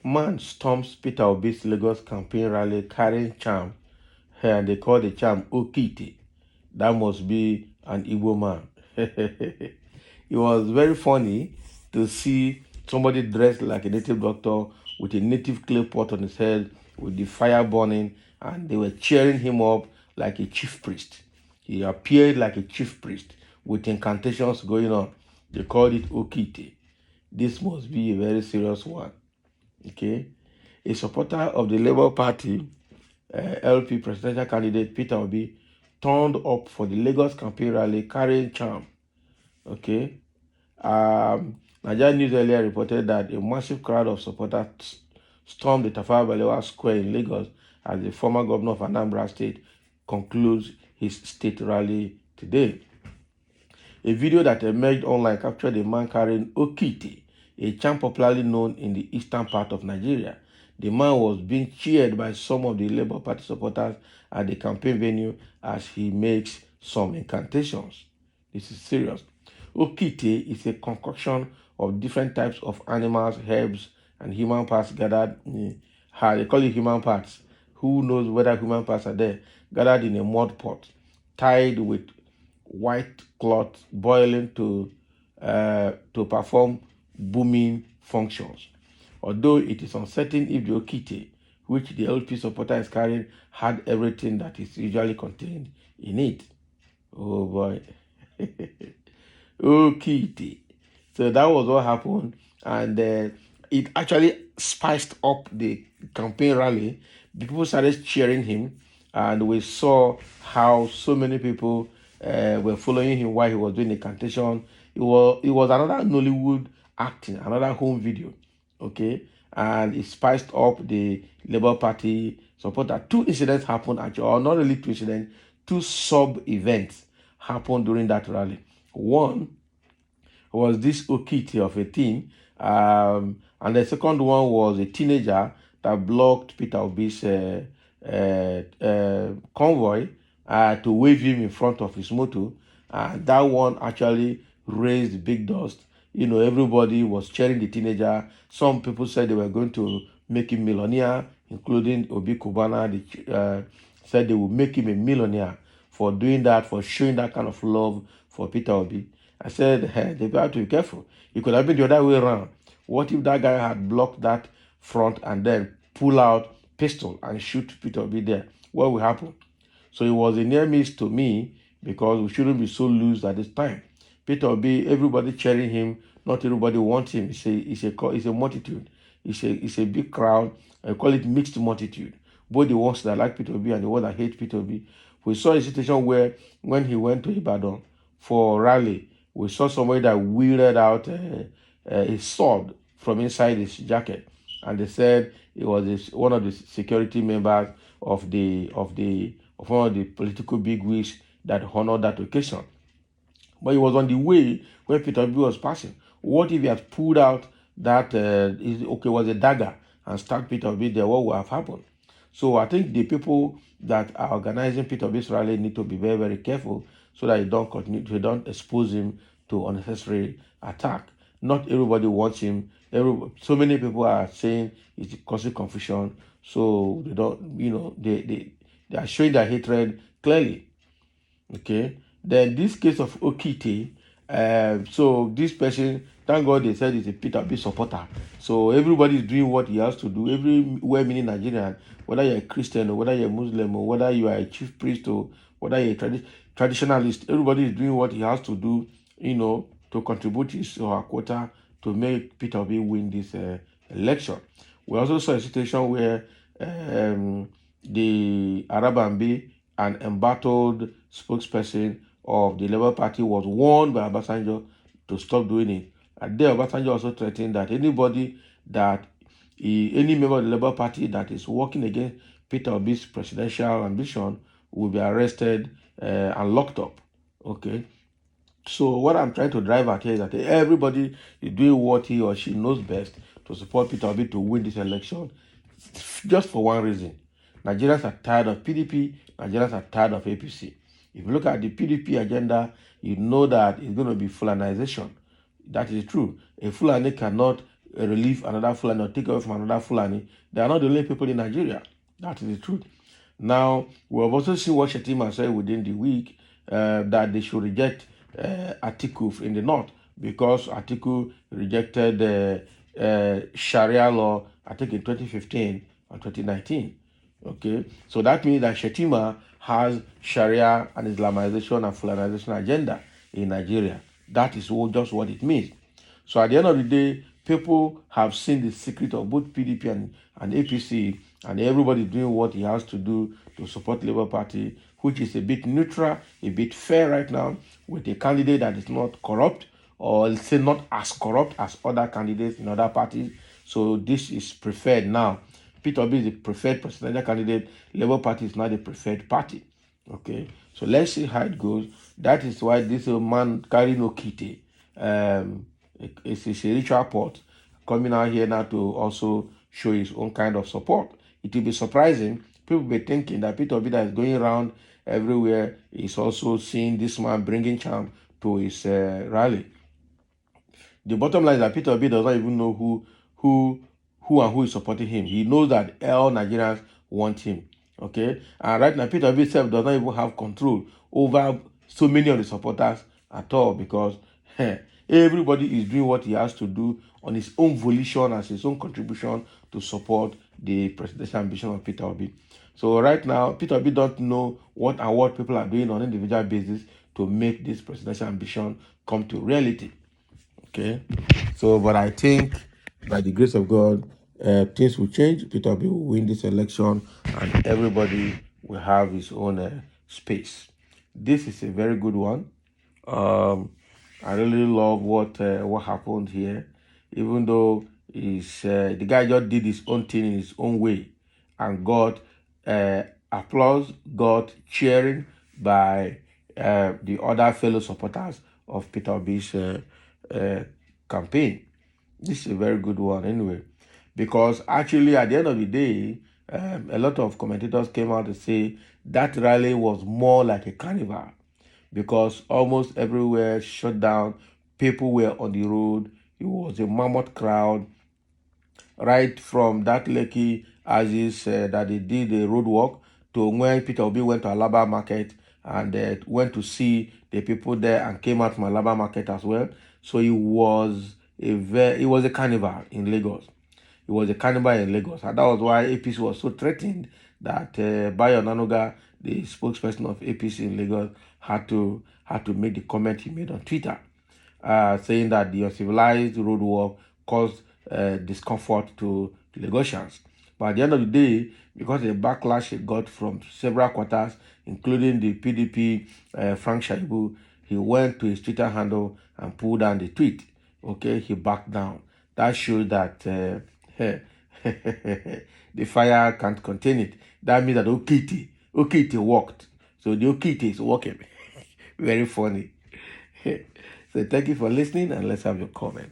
Man storms Peter Obi's Lagos campaign rally carrying charm, and they call the charm Oke-Ite. That must be an Igbo man. It was very funny to see somebody dressed like a native doctor with a native clay pot on his head with the fire burning, and they were cheering him up like a chief priest. He appeared like a chief priest with incantations going on. They called it Oke-Ite. This must be a very serious one. Okay, a supporter of the Labour Party LP presidential candidate Peter Obi turned up for the Lagos campaign rally carrying charm. Okay, Nigerian News earlier reported that a massive crowd of supporters stormed the Tafawa Balewa Square in Lagos as the former governor of Anambra State concludes his state rally today. A video that emerged online captured a man carrying Oke-Ite, a charm popularly known in the eastern part of Nigeria. The man was being cheered by some of the Labour Party supporters at the campaign venue as he makes some incantations. This is serious. Oke-Ite is a concoction of different types of animals, herbs, and human parts gathered in, how they call it human parts. Who knows whether human parts are there? Gathered in a mud pot, tied with white cloth, boiling to perform booming functions. Although it is uncertain if the Oke-Ite, which the LP supporter is carrying, had everything that is usually contained in it. Oh boy. Oke-Ite. So that was what happened, and it actually spiced up the campaign rally. People started cheering him, and we saw how so many people were following him while he was doing the cantation. It was another Nollywood acting, another home video, okay, and it spiced up the Labour Party supporter. Two incidents happened actually, or not really two incidents, two sub events happened during that rally. One was this Oke-Ite of a teen, and the second one was a teenager that blocked Peter Obi's convoy to wave him in front of his motor. That one actually raised big dust. You know, everybody was cheering the teenager. Some people said they were going to make him millionaire, including Obi Kubana. They said they would make him a millionaire for doing that, for showing that kind of love for Peter Obi. I said, hey, they have to be careful. It could have been the other way around. What if that guy had blocked that front and then pull out pistol and shoot Peter Obi there? What will happen? So it was a near miss to me because we shouldn't be so loose at this time. Peter Obi, everybody cheering him, not everybody wants him. It's a multitude. It's a big crowd. I call it mixed multitude. Both the ones that like Peter Obi and the ones that hate Peter Obi. We saw a situation where when he went to Ibadan for rally, we saw somebody that wielded out a sword from inside his jacket, and they said it was one of the security members of one of the political bigwigs that honored that occasion. But it was on the way where Peter Obi was passing. What if he had pulled out that was a dagger and stabbed Peter Obi there? What would have happened? So I think the people that are organizing Peter Obi's rally need to be very, very careful so that they don't expose him to unnecessary attack. Not everybody wants him. So many people are saying it's causing confusion. So they don't, they are showing their hatred clearly. Okay. Then this case of Oke-Ite, so this person, thank God they said he's a Peter Obi supporter. So everybody is doing what he has to do. Everywhere, meaning Nigerian, whether you're a Christian or whether you're a Muslim or whether you are a chief priest or whether you're a traditionalist, everybody is doing what he has to do, to contribute his or her quota to make Peter Obi win this election. We also saw a situation where the Arabambi, an embattled spokesperson of the Labour Party, was warned by Obasanjo to stop doing it. And there, Obasanjo also threatened that any member of the Labour Party that is working against Peter Obi's presidential ambition will be arrested and locked up. Okay. So what I'm trying to drive at here is that everybody is doing what he or she knows best to support Peter Obi to win this election, just for one reason. Nigerians are tired of PDP. Nigerians are tired of APC. If you look at the PDP agenda, you know that it's going to be Fulanization. That is true. A Fulani cannot relieve another Fulani or take away from another Fulani. They are not the only people in Nigeria. That is the truth. Now, we have also seen what Shetima said within the week, that they should reject Atiku in the north, because Atiku rejected Sharia law, I think in 2015 and 2019. Okay, so that means that Shetima has Sharia and Islamization and Fulanization agenda in Nigeria. That is just what it means. So at the end of the day, people have seen the secret of both PDP and APC, and everybody doing what he has to do to support Labour Party, which is a bit neutral, a bit fair right now, with a candidate that is not corrupt, or say not as corrupt as other candidates in other parties. So this is preferred now. Peter Obi is the preferred presidential candidate. Labour Party is not the preferred party. Okay, so let's see how it goes. That is why this man carrying Oke-Ite, it's a spiritual port, coming out here now to also show his own kind of support. It will be surprising. People will be thinking that Peter Obi that is going around everywhere is also seeing this man bringing charm to his rally. The bottom line is that Peter Obi does not even know who is supporting him. He knows that all Nigerians want him. Okay, and right now Peter Obi himself does not even have control over so many of the supporters at all, because everybody is doing what he has to do on his own volition as his own contribution to support the presidential ambition of Peter Obi. So right now, Peter Obi don't know what people are doing on an individual basis to make this presidential ambition come to reality. Okay, so but I think by the grace of God, things will change. Peter Obi will win this election, and everybody will have his own space. This is a very good one. I really love what happened here, even though the guy just did his own thing in his own way, and got applause, got cheering by the other fellow supporters of Peter Obi's campaign. This is a very good one anyway, because actually at the end of the day, a lot of commentators came out to say that rally was more like a carnival, because almost everywhere shut down, people were on the road, it was a mammoth crowd, right from that Lekki Aziz that they did the road walk to when Peter Obi went to Alaba Market and went to see the people there and came out from Alaba Market as well. So it was a carnival in Lagos. It was a carnival in Lagos, and that was why APC was so threatened that Bayo Nanoga, the spokesperson of APC in Lagos, had to make the comment he made on Twitter, saying that the uncivilized road walk caused discomfort to the Lagosians. But at the end of the day, because of the backlash he got from several quarters, including the PDP, Frank Shaibu, he went to his Twitter handle and pulled down the tweet. Okay, he backed down. That shows that the fire can't contain it. That means that Oke-Ite worked. So the Oke-Ite is working. Very funny. So thank you for listening, and let's have your comment.